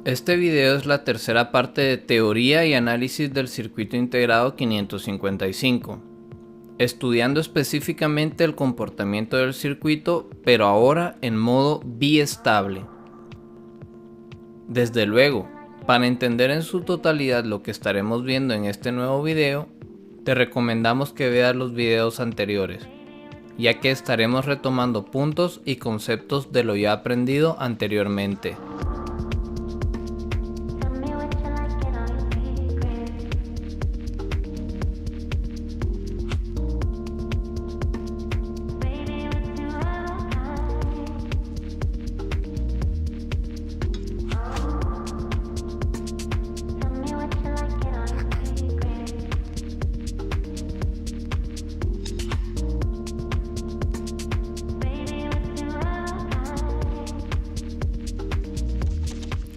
Este video es la tercera parte de teoría y análisis del circuito integrado 555, estudiando específicamente el comportamiento del circuito, pero ahora en modo biestable. Desde luego, para entender en su totalidad lo que estaremos viendo en este nuevo video, te recomendamos que veas los videos anteriores, ya que estaremos retomando puntos y conceptos de lo ya aprendido anteriormente.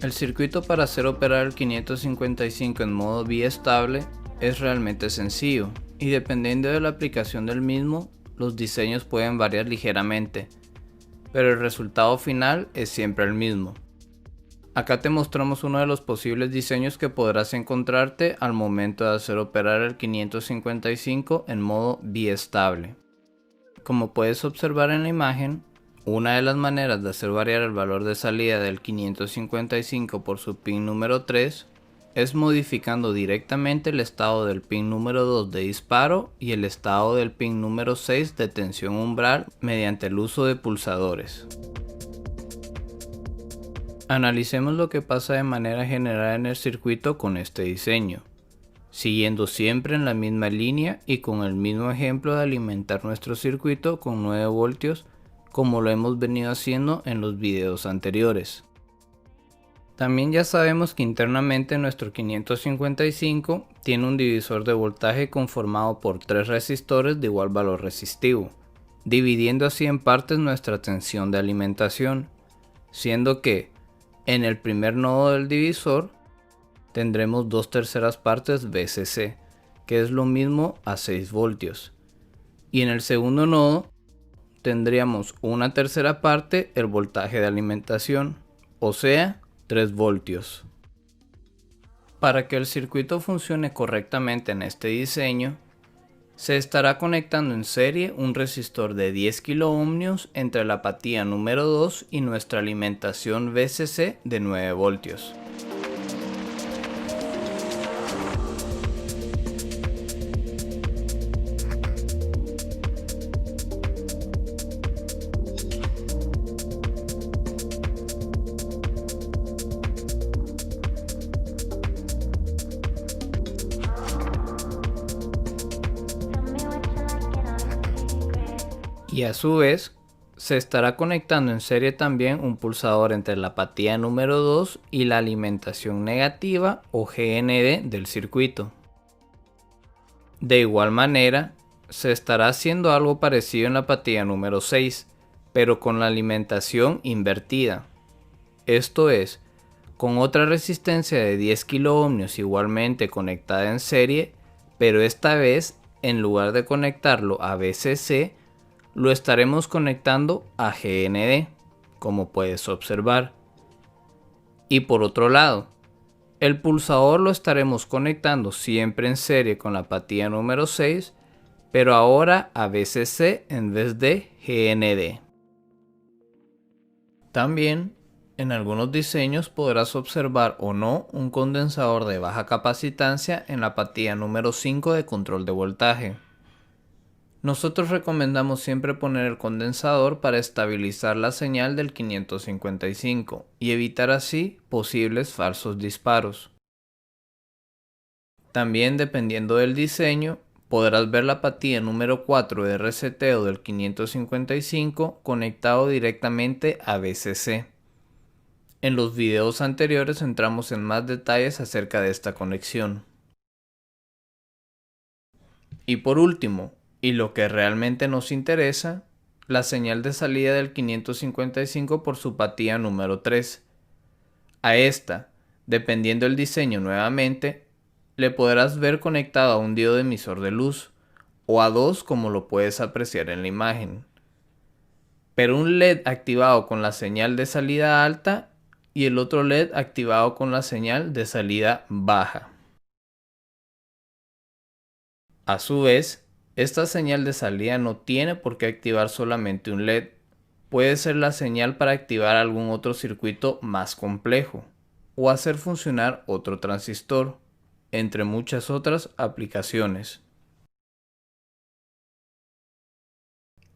El circuito para hacer operar el 555 en modo biestable es realmente sencillo, y dependiendo de la aplicación del mismo, los diseños pueden variar ligeramente, pero el resultado final es siempre el mismo. Acá te mostramos uno de los posibles diseños que podrás encontrarte al momento de hacer operar el 555 en modo biestable. Como puedes observar en la imagen, una de las maneras de hacer variar el valor de salida del 555 por su pin número 3 es modificando directamente el estado del pin número 2 de disparo y el estado del pin número 6 de tensión umbral mediante el uso de pulsadores. Analicemos lo que pasa de manera general en el circuito con este diseño, siguiendo siempre en la misma línea y con el mismo ejemplo de alimentar nuestro circuito con 9 voltios como lo hemos venido haciendo en los videos anteriores. También ya sabemos que internamente nuestro 555 tiene un divisor de voltaje conformado por 3 resistores de igual valor resistivo, dividiendo así en partes nuestra tensión de alimentación, siendo que en el primer nodo del divisor tendremos 2/3 partes VCC, que es lo mismo a 6 voltios, y en el segundo nodo tendríamos 1/3 parte el voltaje de alimentación, o sea 3 voltios. Para que el circuito funcione correctamente en este diseño, se estará conectando en serie un resistor de 10 kΩ entre la apatía número 2 y nuestra alimentación VCC de 9 voltios. Y a su vez, se estará conectando en serie también un pulsador entre la apatía número 2 y la alimentación negativa o GND del circuito. De igual manera, se estará haciendo algo parecido en la apatía número 6, pero con la alimentación invertida. Esto es, con otra resistencia de 10 kΩ igualmente conectada en serie, pero esta vez, en lugar de conectarlo a VCC, lo estaremos conectando a GND, como puedes observar. Y por otro lado, el pulsador lo estaremos conectando siempre en serie con la apatía número 6, pero ahora a VCC en vez de GND. También, en algunos diseños podrás observar o no un condensador de baja capacitancia en la apatía número 5 de control de voltaje. Nosotros recomendamos siempre poner el condensador para estabilizar la señal del 555 y evitar así posibles falsos disparos. También, dependiendo del diseño, podrás ver la apatía número 4 de reseteo del 555 conectado directamente a VCC. En los videos anteriores entramos en más detalles acerca de esta conexión. Y por último, y lo que realmente nos interesa, la señal de salida del 555 por su apatía número 3. A esta, dependiendo del diseño nuevamente, le podrás ver conectado a un diodo emisor de luz, o a dos como lo puedes apreciar en la imagen. Pero un LED activado con la señal de salida alta y el otro LED activado con la señal de salida baja. A su vez, esta señal de salida no tiene por qué activar solamente un LED, puede ser la señal para activar algún otro circuito más complejo o hacer funcionar otro transistor, entre muchas otras aplicaciones.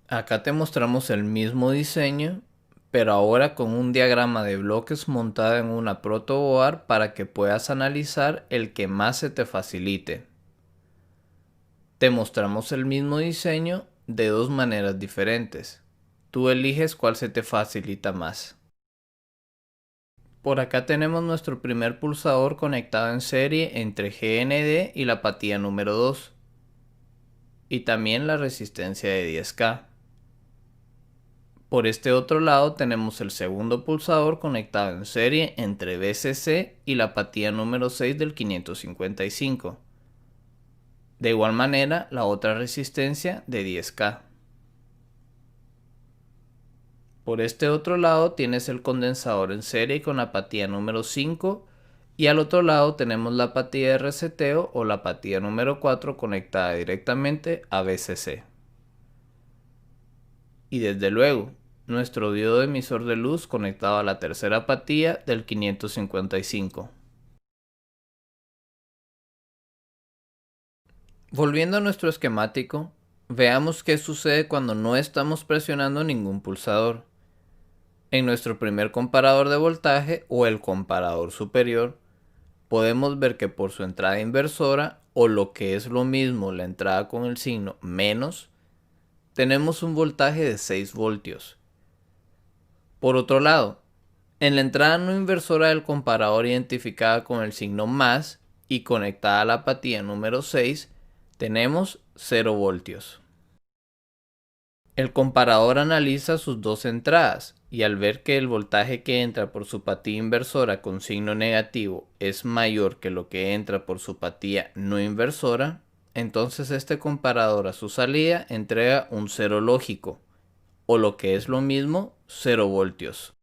Acá te mostramos el mismo diseño, pero ahora con un diagrama de bloques montado en una protoboard para que puedas analizar el que más se te facilite. Te mostramos el mismo diseño de dos maneras diferentes. Tú eliges cuál se te facilita más. Por acá tenemos nuestro primer pulsador conectado en serie entre GND y la apatía número 2. Y también la resistencia de 10K. Por este otro lado tenemos el segundo pulsador conectado en serie entre VCC y la apatía número 6 del 555. De igual manera la otra resistencia de 10K. Por este otro lado tienes el condensador en serie con apatía número 5 y al otro lado tenemos la apatía de reseteo o la apatía número 4 conectada directamente a VCC. Y desde luego, nuestro diodo emisor de luz conectado a la tercera apatía del 555. Volviendo a nuestro esquemático, veamos qué sucede cuando no estamos presionando ningún pulsador. En nuestro primer comparador de voltaje o el comparador superior, podemos ver que por su entrada inversora o lo que es lo mismo la entrada con el signo menos, tenemos un voltaje de 6 voltios. Por otro lado, en la entrada no inversora del comparador identificada con el signo más y conectada a la apatía número 6, tenemos 0 voltios. El comparador analiza sus dos entradas y al ver que el voltaje que entra por su apatía inversora con signo negativo es mayor que lo que entra por su apatía no inversora, entonces este comparador a su salida entrega un 0 lógico, o lo que es lo mismo, 0 voltios.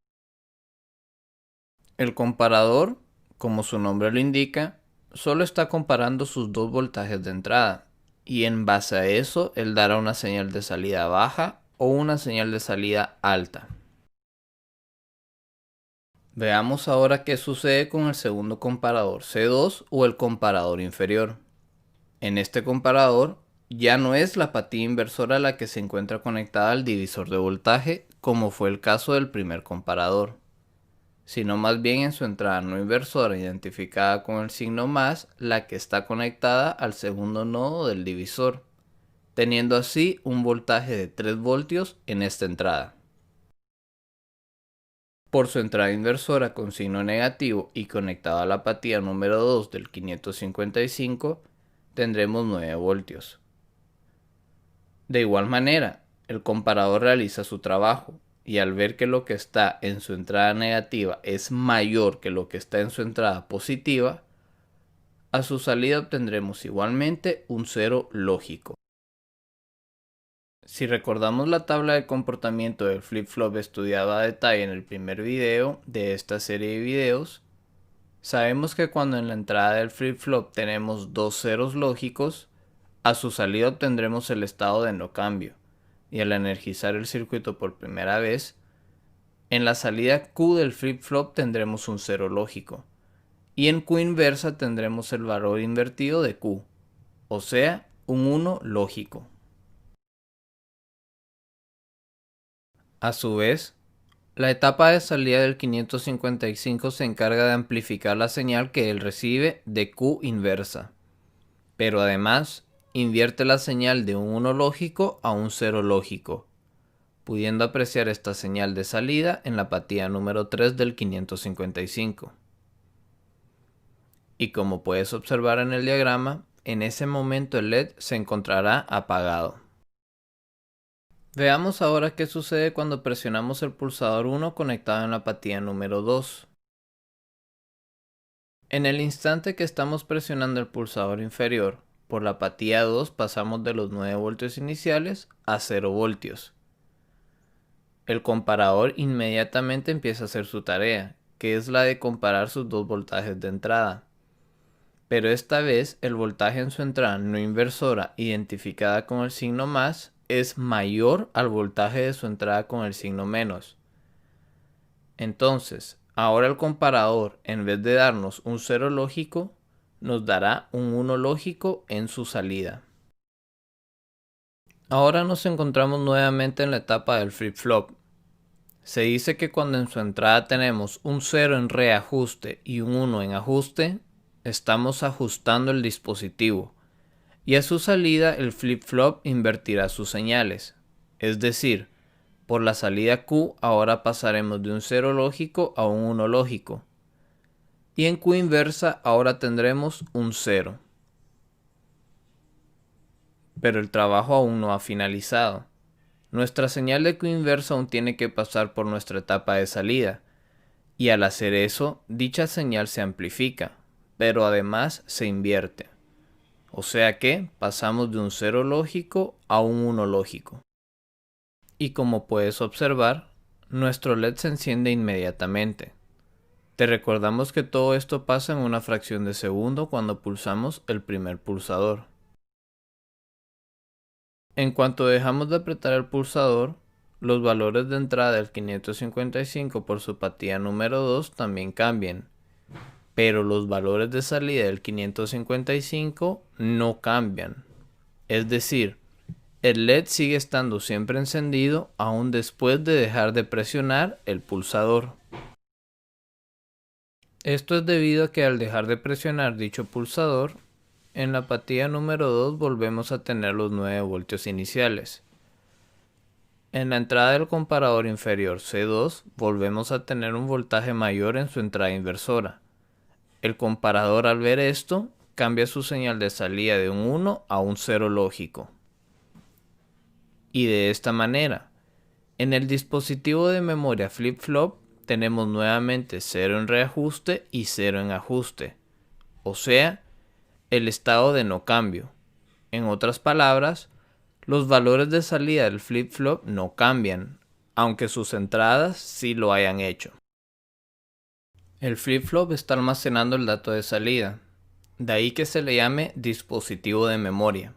El comparador, como su nombre lo indica, solo está comparando sus dos voltajes de entrada, y en base a eso él dará una señal de salida baja o una señal de salida alta. Veamos ahora qué sucede con el segundo comparador C2 o el comparador inferior. En este comparador ya no es la apatía inversora la que se encuentra conectada al divisor de voltaje, como fue el caso del primer comparador, sino más bien en su entrada no inversora identificada con el signo más, la que está conectada al segundo nodo del divisor, teniendo así un voltaje de 3 voltios en esta entrada. Por su entrada inversora con signo negativo y conectada a la apatía número 2 del 555, tendremos 9 voltios. De igual manera, el comparador realiza su trabajo y al ver que lo que está en su entrada negativa es mayor que lo que está en su entrada positiva, a su salida obtendremos igualmente un 0 lógico. Si recordamos la tabla de comportamiento del flip-flop estudiada a detalle en el primer video de esta serie de videos, sabemos que cuando en la entrada del flip-flop tenemos dos ceros lógicos, a su salida obtendremos el estado de no cambio, y al energizar el circuito por primera vez, en la salida Q del flip-flop tendremos un 0 lógico, y en Q inversa tendremos el valor invertido de Q, o sea, un 1 lógico. A su vez, la etapa de salida del 555 se encarga de amplificar la señal que él recibe de Q inversa, pero además invierte la señal de un 1 lógico a un 0 lógico, pudiendo apreciar esta señal de salida en la apatía número 3 del 555. Y como puedes observar en el diagrama, en ese momento el LED se encontrará apagado. Veamos ahora qué sucede cuando presionamos el pulsador 1 conectado en la apatía número 2. En el instante que estamos presionando el pulsador inferior por la apatía 2 pasamos de los 9 voltios iniciales a 0 voltios. El comparador inmediatamente empieza a hacer su tarea, que es la de comparar sus dos voltajes de entrada. Pero esta vez el voltaje en su entrada no inversora, identificada con el signo más, es mayor al voltaje de su entrada con el signo menos. Entonces, ahora el comparador, en vez de darnos un 0 lógico, nos dará un 1 lógico en su salida. Ahora nos encontramos nuevamente en la etapa del flip-flop. Se dice que cuando en su entrada tenemos un 0 en reajuste y un 1 en ajuste, estamos ajustando el dispositivo, y a su salida el flip-flop invertirá sus señales. Es decir, por la salida Q ahora pasaremos de un 0 lógico a un 1 lógico, y en Q inversa ahora tendremos un 0. Pero el trabajo aún no ha finalizado. Nuestra señal de Q inversa aún tiene que pasar por nuestra etapa de salida, y al hacer eso, dicha señal se amplifica, pero además se invierte. O sea que pasamos de un 0 lógico a un 1 lógico. Y como puedes observar, nuestro LED se enciende inmediatamente. Te recordamos que todo esto pasa en una fracción de segundo cuando pulsamos el primer pulsador. En cuanto dejamos de apretar el pulsador, los valores de entrada del 555 por su patilla número 2 también cambian, pero los valores de salida del 555 no cambian. Es decir, el LED sigue estando siempre encendido aún después de dejar de presionar el pulsador. Esto es debido a que al dejar de presionar dicho pulsador, en la patilla número 2 volvemos a tener los 9 voltios iniciales. En la entrada del comparador inferior C2 volvemos a tener un voltaje mayor en su entrada inversora. El comparador al ver esto cambia su señal de salida de un 1 a un 0 lógico. Y de esta manera, en el dispositivo de memoria flip-flop tenemos nuevamente 0 en reajuste y 0 en ajuste, o sea, el estado de no cambio. En otras palabras, los valores de salida del flip-flop no cambian, aunque sus entradas sí lo hayan hecho. El flip-flop está almacenando el dato de salida, de ahí que se le llame dispositivo de memoria.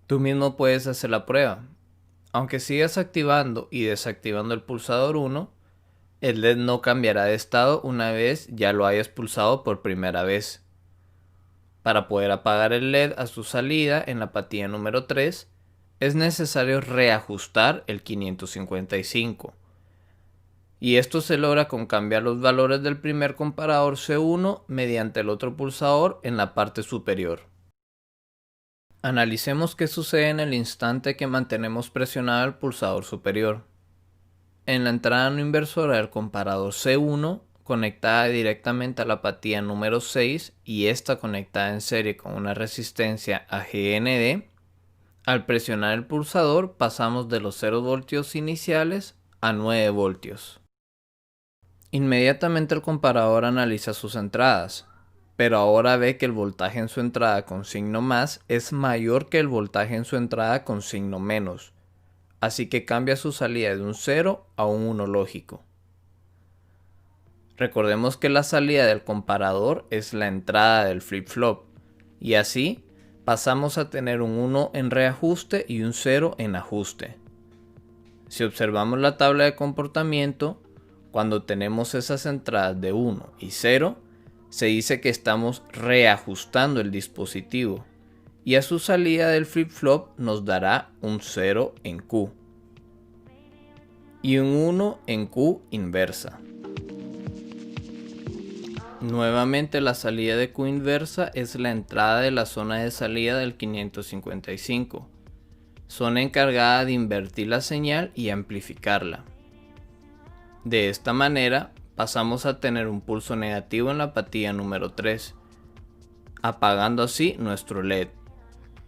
Tú mismo puedes hacer la prueba. Aunque sigas activando y desactivando el pulsador 1, el LED no cambiará de estado una vez ya lo hayas pulsado por primera vez. Para poder apagar el LED a su salida en la patilla número 3, es necesario reajustar el 555. Y esto se logra con cambiar los valores del primer comparador C1 mediante el otro pulsador en la parte superior. Analicemos qué sucede en el instante que mantenemos presionado el pulsador superior. En la entrada no inversora del comparador C1, conectada directamente a la patilla número 6 y esta conectada en serie con una resistencia a GND, al presionar el pulsador pasamos de los 0 voltios iniciales a 9 voltios. Inmediatamente el comparador analiza sus entradas, pero ahora ve que el voltaje en su entrada con signo más es mayor que el voltaje en su entrada con signo menos, así que cambia su salida de un 0 a un 1 lógico. Recordemos que la salida del comparador es la entrada del flip-flop, y así pasamos a tener un 1 en reajuste y un 0 en ajuste. Si observamos la tabla de comportamiento, cuando tenemos esas entradas de 1 y 0, se dice que estamos reajustando el dispositivo y a su salida del flip-flop nos dará un 0 en Q y un 1 en Q inversa. Nuevamente la salida de Q inversa es la entrada de la zona de salida del 555, zona encargada de invertir la señal y amplificarla. De esta manera pasamos a tener un pulso negativo en la patilla número 3, apagando así nuestro LED.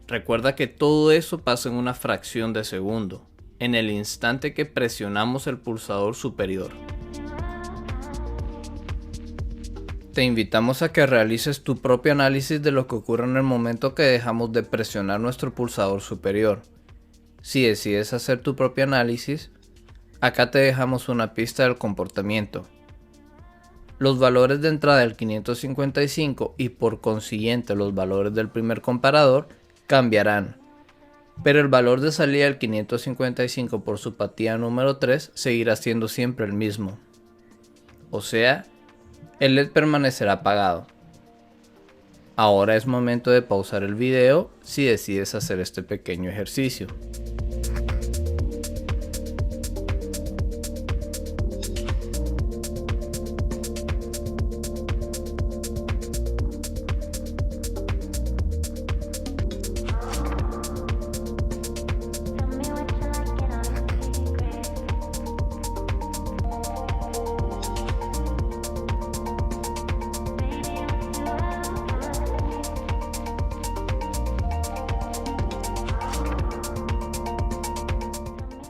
Recuerda que todo eso pasa en una fracción de segundo, en el instante que presionamos el pulsador superior. Te invitamos a que realices tu propio análisis de lo que ocurre en el momento que dejamos de presionar nuestro pulsador superior. Si decides hacer tu propio análisis, acá te dejamos una pista del comportamiento. Los valores de entrada del 555 y por consiguiente los valores del primer comparador cambiarán, pero el valor de salida del 555 por su partida número 3 seguirá siendo siempre el mismo. O sea, el LED permanecerá apagado. Ahora es momento de pausar el video si decides hacer este pequeño ejercicio.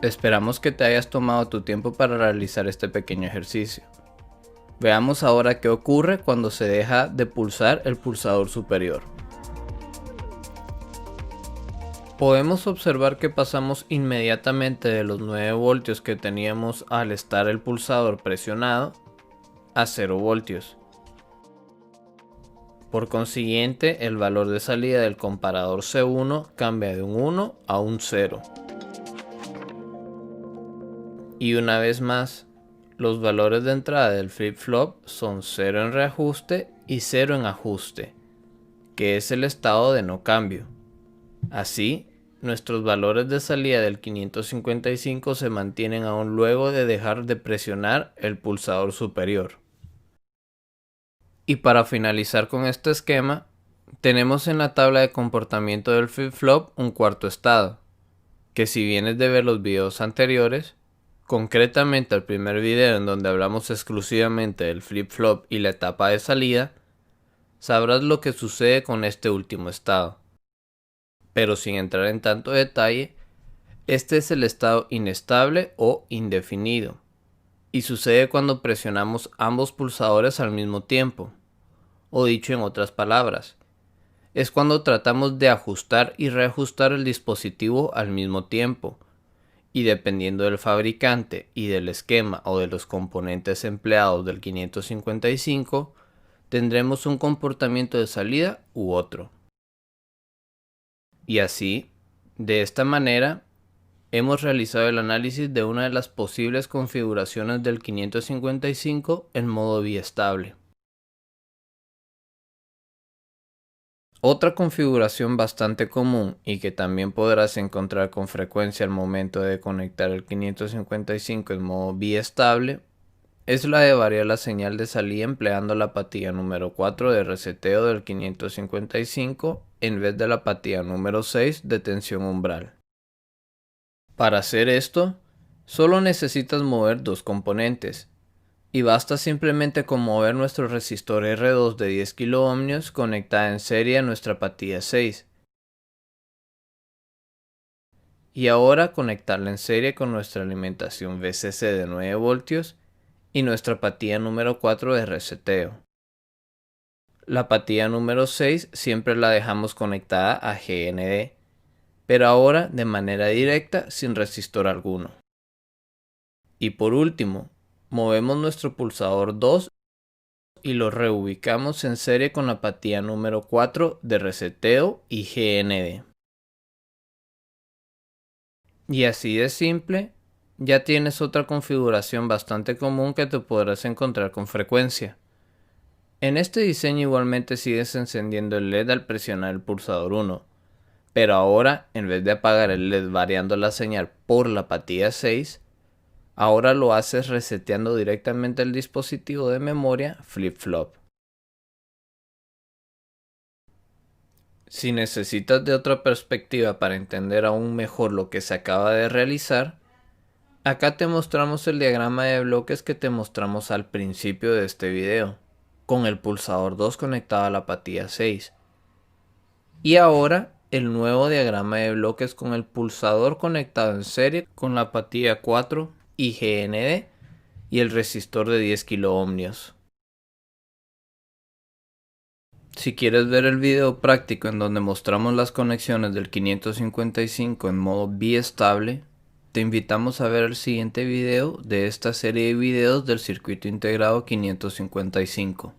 Esperamos que te hayas tomado tu tiempo para realizar este pequeño ejercicio. Veamos ahora qué ocurre cuando se deja de pulsar el pulsador superior. Podemos observar que pasamos inmediatamente de los 9 voltios que teníamos al estar el pulsador presionado a 0 voltios. Por consiguiente, el valor de salida del comparador C1 cambia de un 1 a un 0. Y una vez más, los valores de entrada del flip-flop son 0 en reajuste y 0 en ajuste, que es el estado de no cambio. Así, nuestros valores de salida del 555 se mantienen aún luego de dejar de presionar el pulsador superior. Y para finalizar con este esquema, tenemos en la tabla de comportamiento del flip-flop un cuarto estado, que si vienes de ver los videos anteriores, concretamente el primer video en donde hablamos exclusivamente del flip-flop y la etapa de salida, sabrás lo que sucede con este último estado. Pero sin entrar en tanto detalle, este es el estado inestable o indefinido, y sucede cuando presionamos ambos pulsadores al mismo tiempo, o dicho en otras palabras, es cuando tratamos de ajustar y reajustar el dispositivo al mismo tiempo, y dependiendo del fabricante y del esquema o de los componentes empleados del 555, tendremos un comportamiento de salida u otro. Y así, de esta manera, hemos realizado el análisis de una de las posibles configuraciones del 555 en modo biestable. Otra configuración bastante común y que también podrás encontrar con frecuencia al momento de conectar el 555 en modo biestable es la de variar la señal de salida empleando la patilla número 4 de reseteo del 555 en vez de la patilla número 6 de tensión umbral. Para hacer esto, solo necesitas mover dos componentes, y basta simplemente con mover nuestro resistor R2 de 10 kΩ conectada en serie a nuestra patilla 6. Y ahora conectarla en serie con nuestra alimentación VCC de 9 voltios y nuestra patilla número 4 de reseteo. La patilla número 6 siempre la dejamos conectada a GND, pero ahora de manera directa sin resistor alguno. Y por último, movemos nuestro pulsador 2 y lo reubicamos en serie con la patilla número 4 de reseteo y GND. Y así de simple, ya tienes otra configuración bastante común que te podrás encontrar con frecuencia. En este diseño igualmente sigues encendiendo el LED al presionar el pulsador 1, pero ahora en vez de apagar el LED variando la señal por la patilla 6, ahora lo haces reseteando directamente el dispositivo de memoria flip-flop. Si necesitas de otra perspectiva para entender aún mejor lo que se acaba de realizar, acá te mostramos el diagrama de bloques que te mostramos al principio de este video, con el pulsador 2 conectado a la patilla 6. Y ahora el nuevo diagrama de bloques con el pulsador conectado en serie con la patilla 4 y GND y el resistor de 10 kΩ. Si quieres ver el video práctico en donde mostramos las conexiones del 555 en modo biestable, Te invitamos a ver el siguiente video de esta serie de videos del circuito integrado 555.